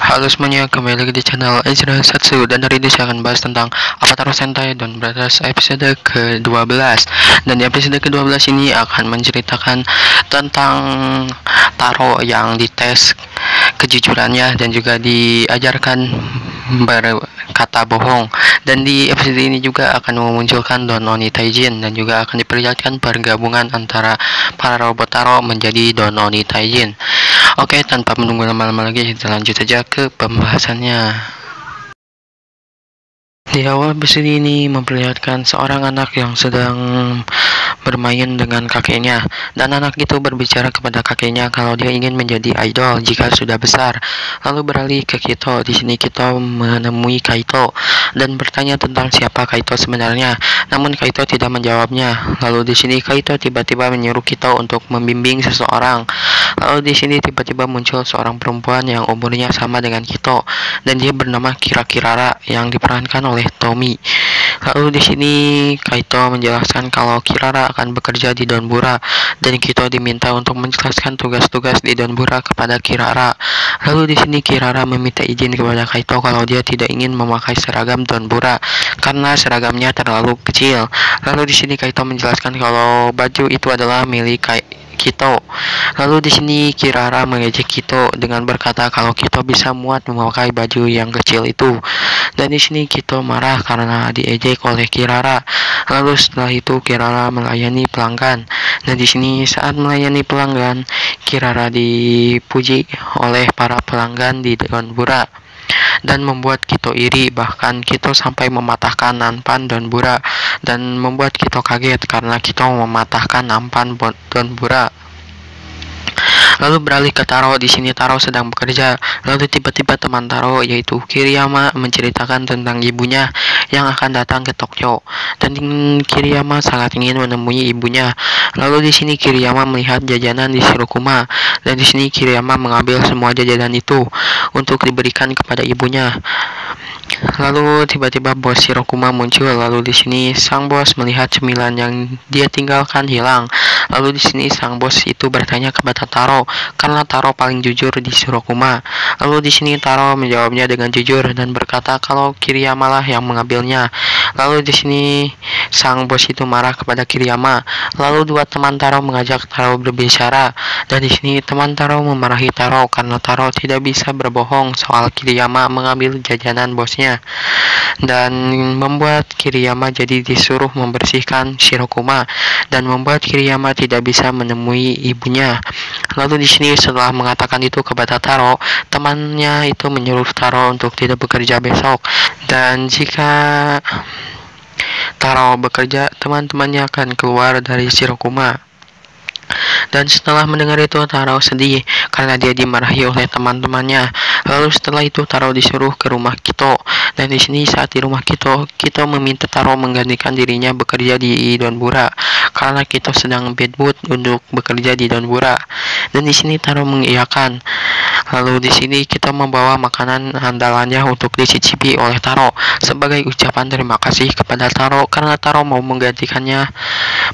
Halo semuanya, kembali lagi di channel Ezra Satsu. Dan hari ini saya akan bahas tentang Avatar Sentai Dawn Brothers episode ke-12. Dan di episode ke-12 ini akan menceritakan tentang Taro yang dites kejujurannya dan juga diajarkan berkata bohong. Dan di episode ini juga akan memunculkan Don Oni Taijin dan juga akan diperlihatkan pergabungan antara para robot Taro menjadi Don Oni Taijin. Oke, tanpa menunggu lama-lama lagi, kita lanjut saja ke pembahasannya. Di awal episode ini memperlihatkan seorang anak yang sedang bermain dengan kakeknya, dan anak itu berbicara kepada kakeknya kalau dia ingin menjadi idol jika sudah besar. Lalu beralih ke Kito. Di sini Kito menemui Kaito dan bertanya tentang siapa Kaito sebenarnya. Namun Kaito tidak menjawabnya. Lalu di sini Kaito tiba-tiba menyuruh Kito untuk membimbing seseorang. Lalu di sini tiba-tiba muncul seorang perempuan yang umurnya sama dengan Kito dan dia bernama Kirara yang diperankan oleh Tommy. Lalu di sini Kaito menjelaskan kalau Kirara akan bekerja di Donbura dan Kito diminta untuk menjelaskan tugas-tugas di Donbura kepada Kirara. Lalu di sini Kirara meminta izin kepada Kaito kalau dia tidak ingin memakai seragam Donbura karena seragamnya terlalu kecil. Lalu di sini Kaito menjelaskan kalau baju itu adalah milik Kito. Lalu di sini Kirara mengejek Kito dengan berkata kalau Kito bisa muat memakai baju yang kecil itu. Dan di sini Kito marah karena diejek oleh Kirara. Lalu setelah itu Kirara melayani pelanggan. Dan di sini saat melayani pelanggan, Kirara dipuji oleh para pelanggan di Donbura dan membuat Kito iri. Bahkan Kito sampai mematahkan nampan Donbura dan membuat Kito kaget karena Kito mematahkan nampan Donbura. Lalu beralih ke Taro. Di sini Taro sedang bekerja. Lalu tiba-tiba teman Taro yaitu Kiriyama menceritakan tentang ibunya yang akan datang ke Tokyo. Dan Kiriyama sangat ingin menemui ibunya. Lalu di sini Kiriyama melihat jajanan di Shirokuma dan di sini Kiriyama mengambil semua jajanan itu untuk diberikan kepada ibunya. Lalu tiba-tiba bos Shirokuma muncul. Lalu di sini sang bos melihat cemilan yang dia tinggalkan hilang. Lalu di sini sang bos itu bertanya kepada Taro karena Taro paling jujur di Shirokuma. Lalu di sini Taro menjawabnya dengan jujur dan berkata kalau Kiriyama lah yang mengambilnya. Lalu di sini sang bos itu marah kepada Kiriyama. Lalu dua teman Taro mengajak Taro berbicara dan di sini teman Taro memarahi Taro karena Taro tidak bisa berbohong soal Kiriyama mengambil jajanan bosnya dan membuat Kiriyama jadi disuruh membersihkan Shirokuma dan membuat Kiriyama tidak bisa menemui ibunya. Lalu di sini setelah mengatakan itu kepada Taro, temannya itu menyuruh Taro untuk tidak bekerja besok dan jika Taro bekerja, teman-temannya akan keluar dari Shirokuma. Dan setelah mendengar itu Taro sedih karena dia dimarahi oleh teman-temannya. Lalu setelah itu Taro disuruh ke rumah Kito. Dan di sini saat di rumah Kito, Kito meminta Taro menggantikan dirinya bekerja di Donbura karena Kito sedang bad mood untuk bekerja di Donbura. Dan di sini Taro mengiyakan. Lalu di sini kita membawa makanan andalannya untuk dicicipi oleh Taro sebagai ucapan terima kasih kepada Taro karena Taro mau menggantikannya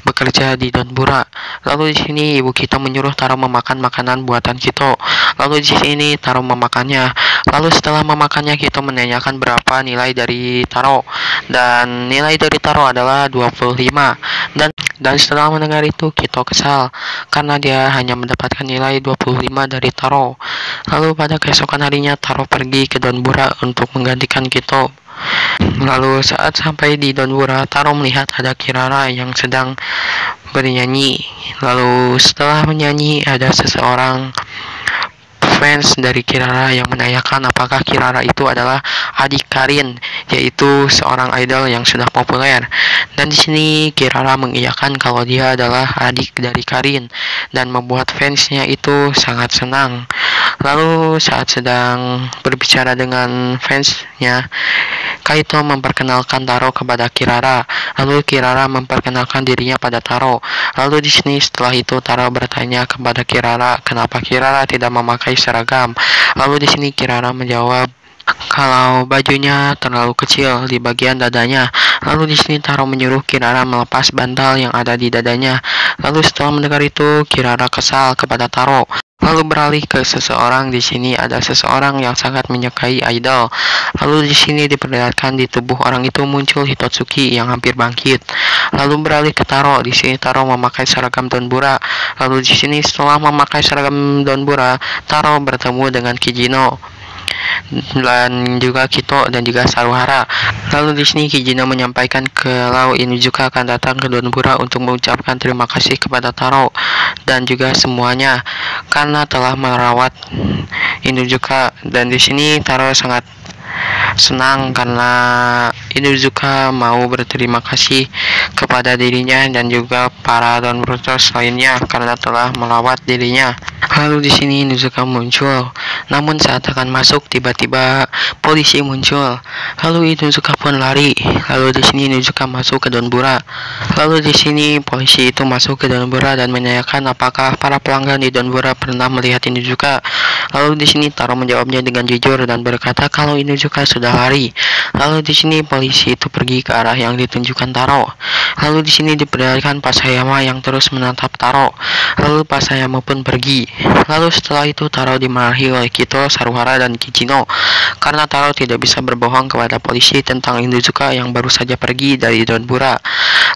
bekerja di Donbura. Lalu di sini ibu Kito menyuruh Taro memakan makanan buatan Kito. Lalu di sini Taro memakannya. Lalu setelah memakannya Kito menanyakan berapa nilai dari Taro dan nilai dari Taro adalah 25. Dan setelah mendengar itu Kito kesal karena dia hanya mendapatkan nilai 25 dari Taro. Lalu pada keesokan harinya Taro pergi ke Donbura untuk menggantikan Kito. Lalu saat sampai di Donbura, Taro melihat ada Kirara yang sedang bernyanyi. Lalu setelah menyanyi ada seseorang fans dari Kirara yang menanyakan apakah Kirara itu adalah adik Karin, yaitu seorang idol yang sudah populer. Dan di sini Kirara mengiyakan kalau dia adalah adik dari Karin dan membuat fansnya itu sangat senang. Lalu saat sedang berbicara dengan fansnya, Kaito memperkenalkan Taro kepada Kirara. Lalu Kirara memperkenalkan dirinya pada Taro. Lalu di sini setelah itu Taro bertanya kepada Kirara kenapa Kirara tidak memakai seragam. Lalu di sini Kirara menjawab kalau bajunya terlalu kecil di bagian dadanya. Lalu di sini Taro menyuruh Kirara melepas bantal yang ada di dadanya. Lalu setelah mendengar itu, Kirara kesal kepada Taro. Lalu beralih ke seseorang. Di sini ada seseorang yang sangat menyukai idol. Lalu di sini diperlihatkan di tubuh orang itu muncul Hitotsuki yang hampir bangkit. Lalu beralih ke Taro. Di sini Taro memakai seragam Donbura. Lalu di sini setelah memakai seragam Donbura, Taro bertemu dengan Kijino dan juga Kito dan juga Saruhara. Lalu di sini Kijino menyampaikan kalau Inuzuka akan datang ke Donbura untuk mengucapkan terima kasih kepada Taro dan juga semuanya karena telah merawat Inuzuka. Dan di sini Taro sangat senang karena Inuzuka mau berterima kasih kepada dirinya dan juga para Donbrothers lainnya karena telah melawat dirinya. Lalu di sini Inuzuka muncul, namun saat akan masuk tiba-tiba polisi muncul. Lalu Inuzuka pun lari. Lalu di sini Inuzuka masuk ke Donbura. Lalu di sini polisi itu masuk ke Donbura dan menanyakan apakah para pelanggan di Donbura pernah melihat Inuzuka. Lalu di sini Taro menjawabnya dengan jujur dan berkata kalau Inuzuka sudah lari. Lalu di sini polisi itu pergi ke arah yang ditunjukkan Taro. Lalu di sini diperlihatkan Pasayama yang terus menatap Taro. Lalu Pasayama pun pergi. Lalu setelah itu Taro dimarahi oleh Kito, Saruhara, dan Kijino karena Taro tidak bisa berbohong kepada polisi tentang Inuzuka yang baru saja pergi dari Donbura.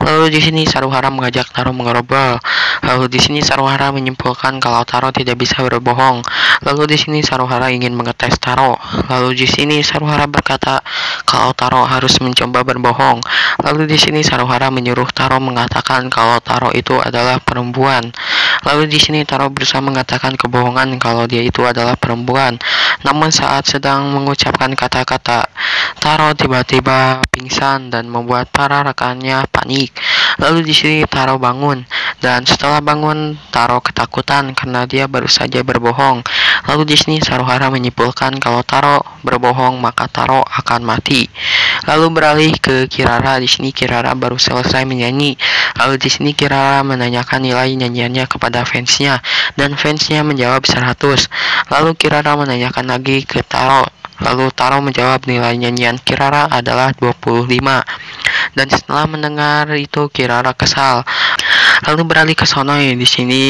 Lalu di sini Saruhara mengajak Taro mengobrol. Lalu di sini Saruhara menyimpulkan kalau Taro tidak bisa berbohong. Lalu di sini Saruhara ingin mengetes Taro. Lalu di sini Saruhara berkata kalau Taro harus mencoba berbohong. Lalu di sini Saruhara menyuruh Taro mengatakan kalau Taro itu adalah perempuan. Lalu di sini Taro berusaha mengatakan kebohongan kalau dia itu adalah perempuan. Namun saat sedang mengucapkan kata-kata, Taro tiba-tiba pingsan dan membuat para rekannya panik. Lalu di sini Taro bangun dan setelah bangun Taro ketakutan karena dia baru saja berbohong. Lalu di sini Saruhara menyimpulkan kalau Taro berbohong maka Taro akan mati. Lalu beralih ke Kirara. Di sini Kirara baru selesai menyanyi. Lalu di sini Kirara menanyakan nilai nyanyiannya kepada fansnya dan fansnya menjawab 100. Lalu Kirara menanyakan lagi ke Taro. Lalu Taro menjawab nilai nyanyian Kirara adalah 25. Dan setelah mendengar itu Kirara kesal. Lalu beralih ke Sonoi. Di sini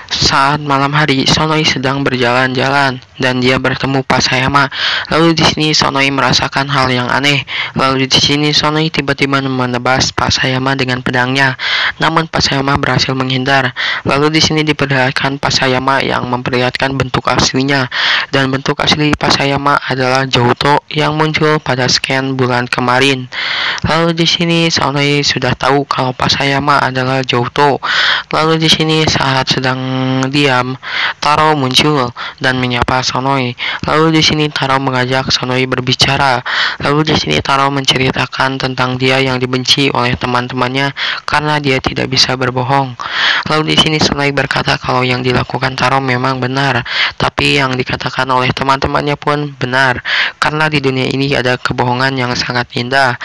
saat malam hari Sonoi sedang berjalan-jalan dan dia bertemu Pasayama. Lalu di sini Sonoi merasakan hal yang aneh. Lalu di sini Sonoi tiba-tiba menebas Pasayama dengan pedangnya. Namun Pasayama berhasil menghindar. Lalu di sini diperlihatkan Pasayama yang memperlihatkan bentuk aslinya. Dan bentuk asli Pasayama adalah Jouto yang muncul pada scan bulan kemarin. Lalu di sini Sonoi sudah tahu kalau Pasayama adalah Jouto. Lalu di sini saat sedang diam, Taro muncul dan menyapa Sonoi. Lalu di sini Taro mengajak Sonoi berbicara. Lalu di sini Taro menceritakan tentang dia yang dibenci oleh teman-temannya karena dia tidak bisa berbohong. Lalu di sini Sonoi berkata kalau yang dilakukan Taro memang benar, tapi yang dikatakan oleh teman-temannya pun benar karena di dunia ini ada kebohongan yang sangat indah.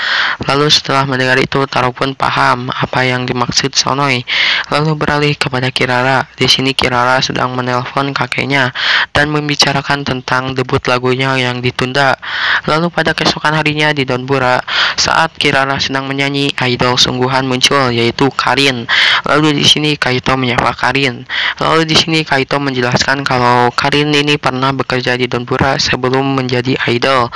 Lalu setelah mendengar itu Taro pun paham apa yang dimaksud Sonoi. Lalu beralih kepada Kirara. Di sini Kirara sedang menelpon kakeknya dan membicarakan tentang debut lagunya yang ditunda. Lalu pada keesokan harinya di Donbura, saat Kirara sedang menyanyi, idol sungguhan muncul yaitu Karin. Lalu di sini Kaito menyapa Karin. Lalu di sini Kaito menjelaskan kalau Karin ini pernah bekerja di Donbura sebelum menjadi idol.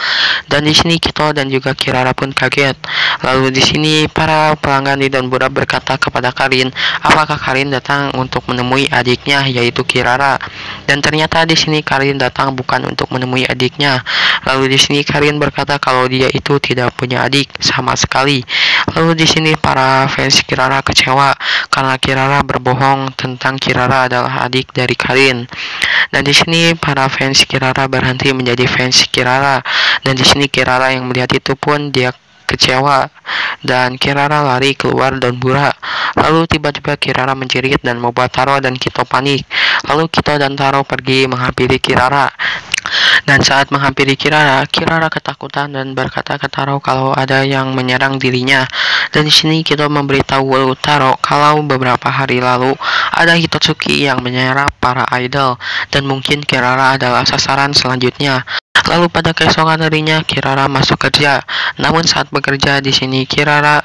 Dan di sini Kito dan juga Kirara pun kaget. Lalu di sini para pelanggan di Donbura berkata kepada Karin, apakah Karin datang untuk menemui adiknya yaitu Kirara? Dan ternyata di sini Karin datang bukan untuk menemui adiknya. Lalu di sini Karin berkata kalau dia itu tidak punya adik sama sekali. Lalu di sini para fans Kirara kecewa karena Kirara berbohong tentang Kirara adalah adik dari Karin. Dan di sini para fans Kirara berhenti menjadi fans Kirara. Dan di sini Kirara yang melihat itu pun dia kecewa dan Kirara lari keluar Donbura. Lalu tiba-tiba Kirara menjerit dan membuat Taro dan Kito panik. Lalu Kito dan Taro pergi menghampiri Kirara. Dan saat menghampiri Kirara, Kirara ketakutan dan berkata ke Taro kalau ada yang menyerang dirinya. Dan di sini Kito memberitahu Taro kalau beberapa hari lalu ada Hitotsuki yang menyerang para idol dan mungkin Kirara adalah sasaran selanjutnya. Lalu pada keesokan harinya Kirara masuk kerja. Namun saat bekerja di sini Kirara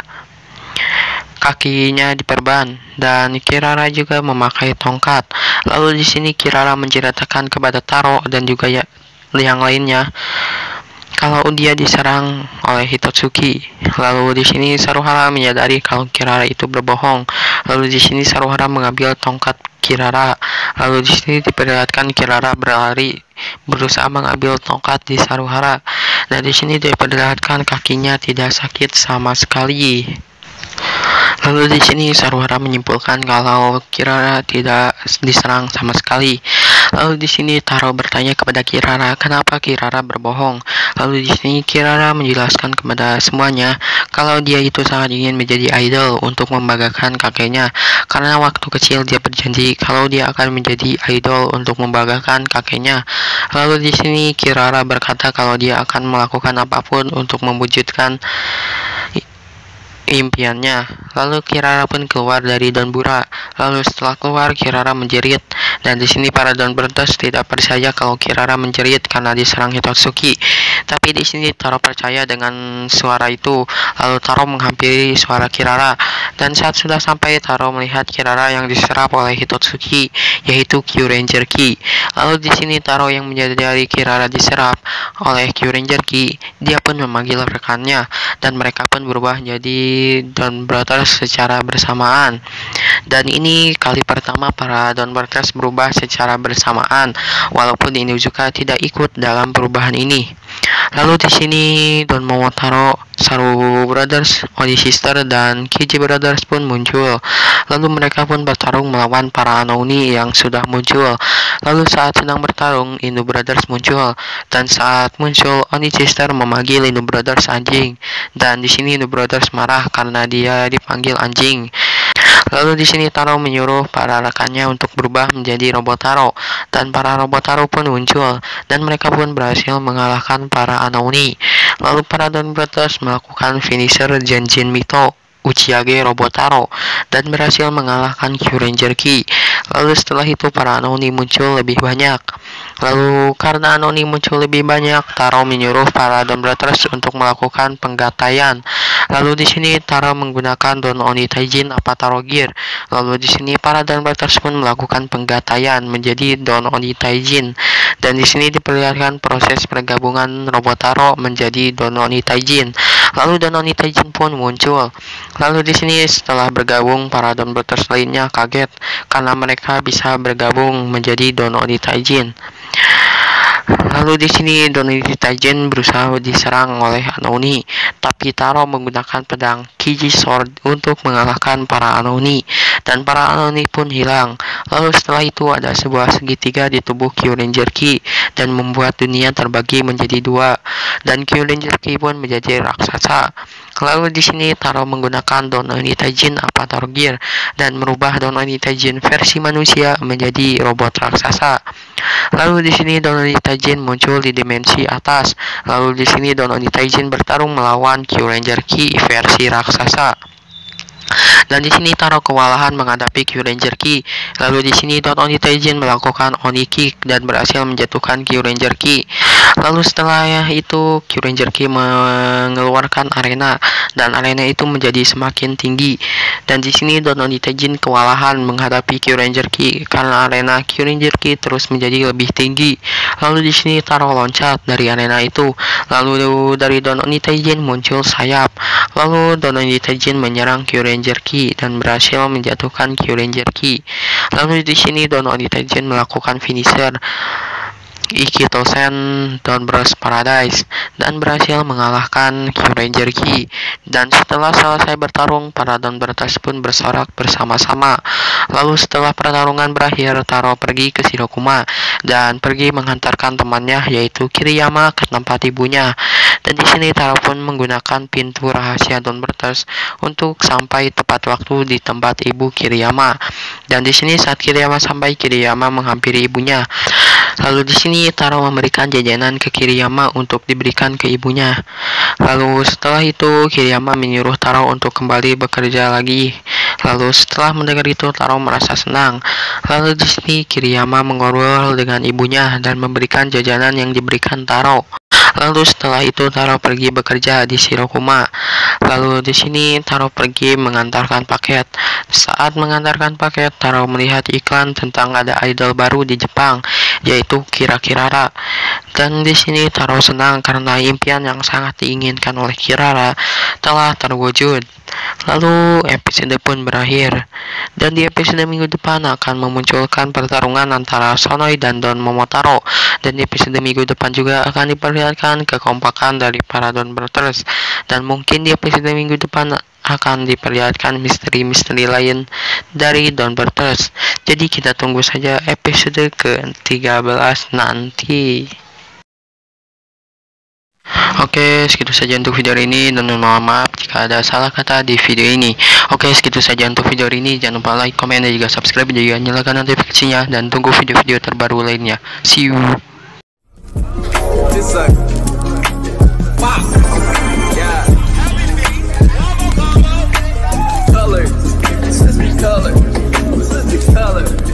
kakinya diperban dan Kirara juga memakai tongkat. Lalu di sini Kirara menceritakan kepada Taro dan juga yang lainnya kalau dia diserang oleh Hitotsuki. Lalu di sini Saruhara menyadari kalau Kirara itu berbohong. Lalu di sini Saruhara mengambil tongkat Kirara. Lalu di sini diperlihatkan Kirara berlari berusaha mengambil tongkat di Saruhara. Dan di sini diperlihatkan kakinya tidak sakit sama sekali. Lalu di sini Saruhara menyimpulkan kalau Kirara tidak diserang sama sekali. Lalu di sini Taro bertanya kepada Kirara, kenapa Kirara berbohong? Lalu di sini Kirara menjelaskan kepada semuanya kalau dia itu sangat ingin menjadi idol untuk membanggakan kakeknya. Karena waktu kecil dia berjanji kalau dia akan menjadi idol untuk membanggakan kakeknya. Lalu di sini Kirara berkata kalau dia akan melakukan apapun untuk mewujudkan impiannya. Lalu Kirara pun keluar dari Donbura. Lalu setelah keluar Kirara menjerit. Dan di sini para Donbrothers tidak percaya kalau Kirara menjerit karena diserang Hitotsuki. Tapi di sini Taro percaya dengan suara itu. Lalu Taro menghampiri suara Kirara. Dan saat sudah sampai Taro melihat Kirara yang diserap oleh Hitotsuki, yaitu Kyuranger Ki. Lalu di sini Taro yang menyadari Kirara diserap oleh Kyuranger Ki, dia pun memanggil rekannya dan mereka pun berubah jadi Donbrothers secara bersamaan. Dan ini kali pertama para Donbrothers berubah secara bersamaan, walaupun Inuzuka tidak ikut dalam perubahan ini. Lalu di sini Don Momotaro, Saru Brothers, Oni Sister, dan Kiji Brothers pun muncul. Lalu mereka pun bertarung melawan para Anouni yang sudah muncul. Lalu saat sedang bertarung, Inu Brothers muncul. Dan saat muncul, Oni Sister memanggil Inu Brothers anjing. Dan di sini Inu Brothers marah karena dia dipanggil anjing. Lalu di sini Taro menyuruh para rekannya untuk berubah menjadi robot Taro, dan para robot Taro pun muncul dan mereka pun berhasil mengalahkan para Anouni. Lalu para Donbrothers melakukan finisher Genjin Mito Uchiage Robot Taro dan berhasil mengalahkan Kyuranger Ki. Lalu setelah itu para Anouni muncul lebih banyak. Lalu karena Anouni muncul lebih banyak, Taro menyuruh para Donbrothers untuk melakukan penggataian. Lalu di sini Taro menggunakan Don Oni Taijin Apataro Gear. Lalu di sini para Donbrothers pun melakukan penggataian menjadi Don Oni Taijin. Dan di sini diperlihatkan proses pergabungan robot Taro menjadi Don Oni Taijin. Lalu Don Oni Taijin pun muncul. Lalu di sini setelah bergabung para Donbrothers lainnya kaget karena mereka bisa bergabung menjadi Don Oni Taijin. Lalu di sini Don Oni Taijin berusaha diserang oleh Anouni, tapi Taro menggunakan pedang Kiji Sword untuk mengalahkan para Anouni, dan para Anouni pun hilang. Lalu setelah itu ada sebuah segitiga di tubuh Kyuranger Ki dan membuat dunia terbagi menjadi dua, dan Kyuranger Ki pun menjadi raksasa. Lalu di sini Taro menggunakan Don Oni Taijin Apataro Gear dan merubah Don Oni Taijin versi manusia menjadi robot raksasa. Lalu di sini Don Oni Taijin muncul di dimensi atas. Lalu di sini Don Oni Taijin bertarung melawan Kyuranger Ki versi raksasa. Dan di sini Taro kewalahan menghadapi Kyuranger Ki. Lalu di sini Don Oni Taijin melakukan Oni Kick dan berhasil menjatuhkan Kyuranger Ki. Lalu setelah itu Kyuranger Ki mengeluarkan arena dan arena itu menjadi semakin tinggi. Dan di sini Don Oni Taijin kewalahan menghadapi Kyuranger Ki karena arena Kyuranger Ki terus menjadi lebih tinggi. Lalu di sini Taro loncat dari arena itu. Lalu dari Don Oni Taijin muncul sayap. Lalu Don Oni Taijin menyerang Kyuranger Ki dan berhasil menjatuhkan Kyuranger Ki. Lalu di sini Don Oni Taijin melakukan finisher Ikitosen Donbrothers Paradise dan berhasil mengalahkan Kyuranger Ki. Dan setelah selesai bertarung, para Donbrothers pun bersorak bersama-sama. Lalu setelah pertarungan berakhir, Taro pergi ke Shirokuma dan pergi menghantarkan temannya yaitu Kiriyama ke tempat ibunya. Dan di sini Taro pun menggunakan pintu rahasia Donbrothers untuk sampai tepat waktu di tempat ibu Kiriyama. Dan di sini saat Kiriyama sampai, Kiriyama menghampiri ibunya. Lalu di sini Taro memberikan jajanan ke Kiriyama untuk diberikan ke ibunya. Lalu setelah itu Kiriyama menyuruh Taro untuk kembali bekerja lagi. Lalu setelah mendengar itu, Taro merasa senang. Lalu di sini Kiriyama mengobrol dengan ibunya dan memberikan jajanan yang diberikan Taro. Lalu setelah itu Taro pergi bekerja di Shirokuma. Lalu di sini Taro pergi mengantarkan paket. Saat mengantarkan paket, Taro melihat iklan tentang ada idol baru di Jepang, yaitu Kira-Kirara. Dan di sini Taro senang karena impian yang sangat diinginkan oleh Kirara telah terwujud. Lalu episode pun berakhir. Dan di episode minggu depan akan memunculkan pertarungan antara Sonoi dan Don Momotaro. Dan di episode minggu depan juga akan diperlihatkan kekompakan dari para Don Brothers. Dan mungkin di episode minggu depan akan diperlihatkan misteri-misteri lain dari Don Brothers. Jadi kita tunggu saja episode ke-13 nanti. Oke, segitu saja untuk video ini dan mohon maaf jika ada salah kata di video ini. Oke, segitu saja untuk video ini. Jangan lupa like, komen, dan juga subscribe, dan juga nyalakan notifikasinya, dan tunggu video-video terbaru lainnya. See you. Color.